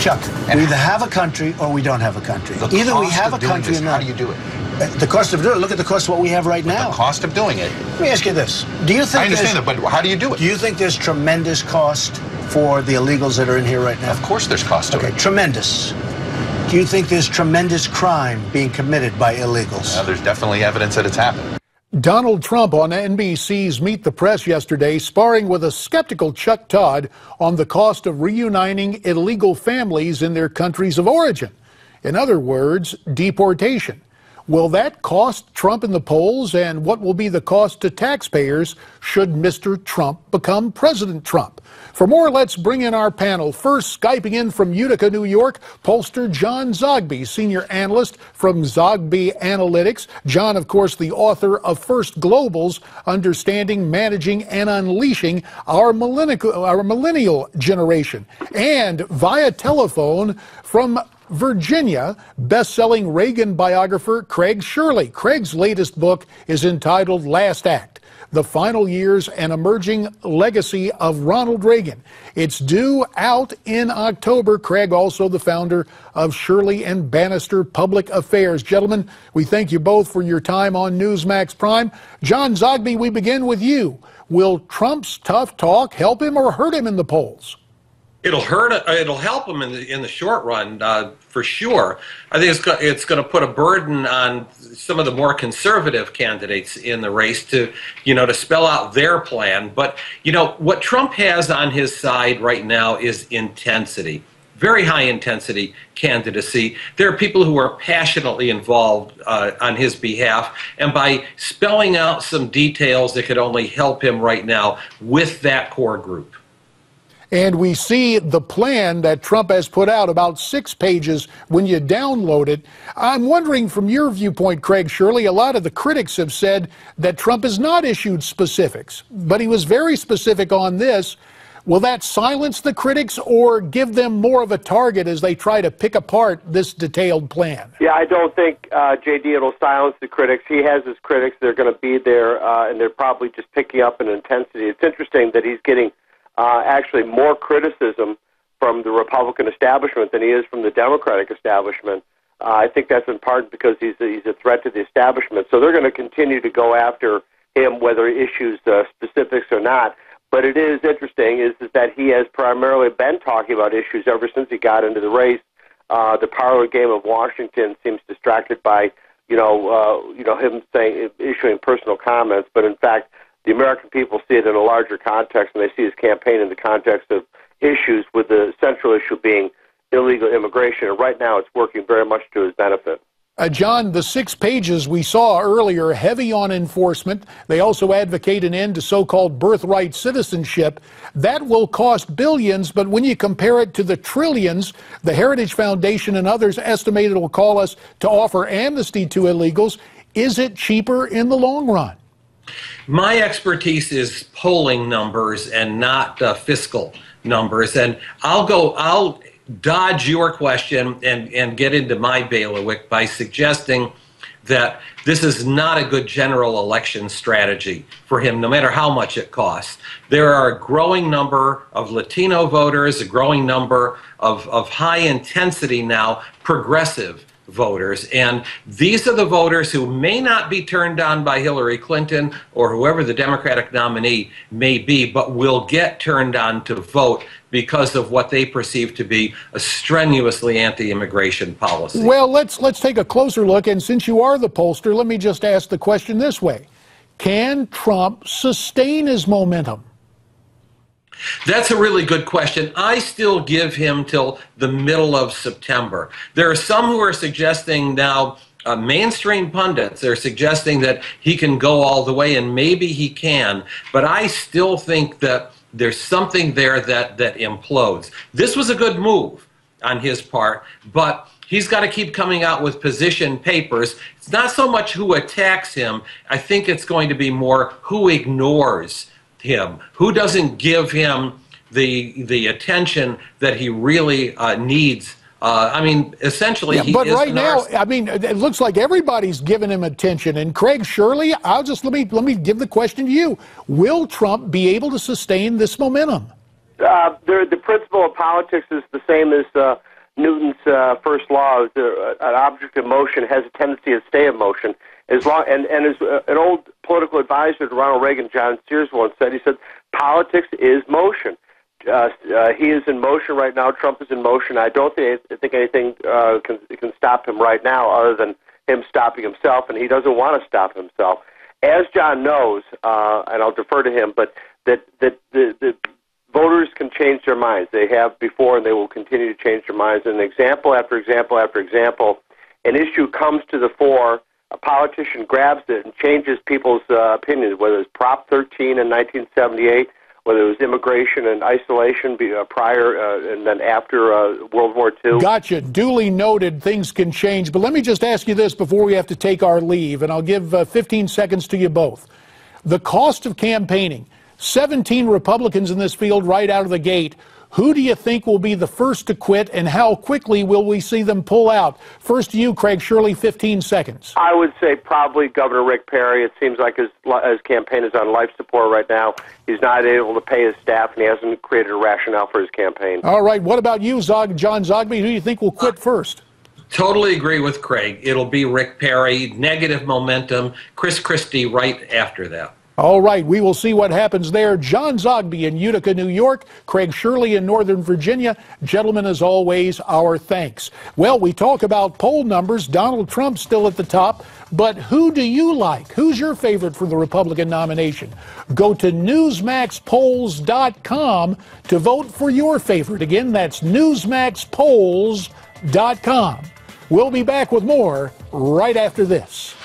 Chuck, we either have a country or we don't have a country. Either we have a country or not. How do you do it? The cost of doing it, look at the cost of what we have right now. The cost of doing it. Let me ask you this. Do you think I understand that, but how do you do it? Do you think there's tremendous cost for the illegals that are in here right now? Of course there's cost to it. Okay, tremendous. Do you think there's tremendous crime being committed by illegals? There's definitely evidence that it's happened. Donald Trump on NBC's Meet the Press yesterday, sparring with a skeptical Chuck Todd on the cost of reuniting illegal families in their countries of origin. In other words, deportation. Will that cost Trump in the polls, and what will be the cost to taxpayers should Mr. Trump become President Trump? For more, let's bring in our panel. First, Skyping in from Utica, New York, pollster John Zogby, senior analyst from Zogby Analytics. John, of course, the author of First Global's Understanding, Managing, and Unleashing Our Millennial Generation. And via telephone from Virginia, best-selling Reagan biographer Craig Shirley. Craig's latest book is entitled Last Act: The Final Years and Emerging Legacy of Ronald Reagan. It's due out in October. Craig, also the founder of Shirley and Banister Public Affairs. Gentlemen, we thank you both for your time on Newsmax Prime. John Zogby, we begin with you. Will Trump's tough talk help him or hurt him in the polls? It'll help him in the short run, for sure. I think it's going to put a burden on some of the more conservative candidates in the race to spell out their plan. But what Trump has on his side right now is intensity, very high intensity candidacy. There are people who are passionately involved on his behalf, and by spelling out some details that could only help him right now with that core group. And we see the plan that Trump has put out, about 6 pages when you download it. I'm wondering, from your viewpoint, Craig Shirley, a lot of the critics have said that Trump has not issued specifics, but he was very specific on this. Will that silence the critics or give them more of a target as they try to pick apart this detailed plan? Yeah, I don't think, J.D., it'll silence the critics. He has his critics. They're going to be there, and they're probably just picking up in intensity. It's interesting that he's getting actually more criticism from the Republican establishment than he is from the Democratic establishment. I think that's in part because he's a threat to the establishment. So they're going to continue to go after him, whether he issues specifics or not. But it is interesting is that he has primarily been talking about issues ever since he got into the race. The parlor game of Washington seems distracted by him issuing personal comments, but in fact, the American people see it in a larger context, and they see his campaign in the context of issues, with the central issue being illegal immigration. And right now, it's working very much to his benefit. John, the 6 pages we saw earlier, heavy on enforcement. They also advocate an end to so-called birthright citizenship. That will cost billions, but when you compare it to the trillions the Heritage Foundation and others estimate it will call us to offer amnesty to illegals, is it cheaper in the long run? My expertise is polling numbers and not fiscal numbers, and I'll dodge your question and get into my bailiwick by suggesting that this is not a good general election strategy for him, no matter how much it costs. There are a growing number of Latino voters, a growing number of high intensity now progressive voters, and these are the voters who may not be turned on by Hillary Clinton or whoever the Democratic nominee may be, but will get turned on to vote because of what they perceive to be a strenuously anti-immigration policy. Well, let's take a closer look, and since you are the pollster, let me just ask the question this way. Can Trump sustain his momentum? That's a really good question. I still give him till the middle of September. There are some who are suggesting now, mainstream pundits are suggesting that he can go all the way, and maybe he can, but I still think that there's something there that implodes. This was a good move on his part, but he's got to keep coming out with position papers. It's not so much who attacks him. I think it's going to be more who ignores him, who doesn't give him the attention that he really needs. I mean, essentially, he but is right now, I mean, it looks like everybody's giving him attention. And Craig Shirley, let me give the question to you: will Trump be able to sustain this momentum? The principle of politics is the same as Newton's first law is an object in motion has a tendency to stay in motion. As long and as an old political advisor to Ronald Reagan, John Sears, once said, he said, politics is motion. He is in motion right now. Trump is in motion. I don't think anything can stop him right now other than him stopping himself, and he doesn't want to stop himself. As John knows, and I'll defer to him, but that the voters can change their minds. They have before, and they will continue to change their minds. And example after example after example, an issue comes to the fore, a politician grabs it and changes people's opinions, whether it's Prop 13 in 1978, whether it was immigration and isolation prior and then after World War II. Gotcha. Duly noted. Things can change. But let me just ask you this before we have to take our leave, and I'll give 15 seconds to you both. The cost of campaigning, 17 Republicans in this field right out of the gate. Who do you think will be the first to quit, and how quickly will we see them pull out? First to you, Craig Shirley, 15 seconds. I would say probably Governor Rick Perry. It seems like his campaign is on life support right now. He's not able to pay his staff, and he hasn't created a rationale for his campaign. All right. What about you, John Zogby? Who do you think will quit first? Totally agree with Craig. It'll be Rick Perry, negative momentum, Chris Christie right after that. All right, we will see what happens there. John Zogby in Utica, New York, Craig Shirley in Northern Virginia. Gentlemen, as always, our thanks. Well, we talk about poll numbers. Donald Trump still at the top, but who do you like? Who's your favorite for the Republican nomination? Go to newsmaxpolls.com to vote for your favorite. Again, that's newsmaxpolls.com. We'll be back with more right after this.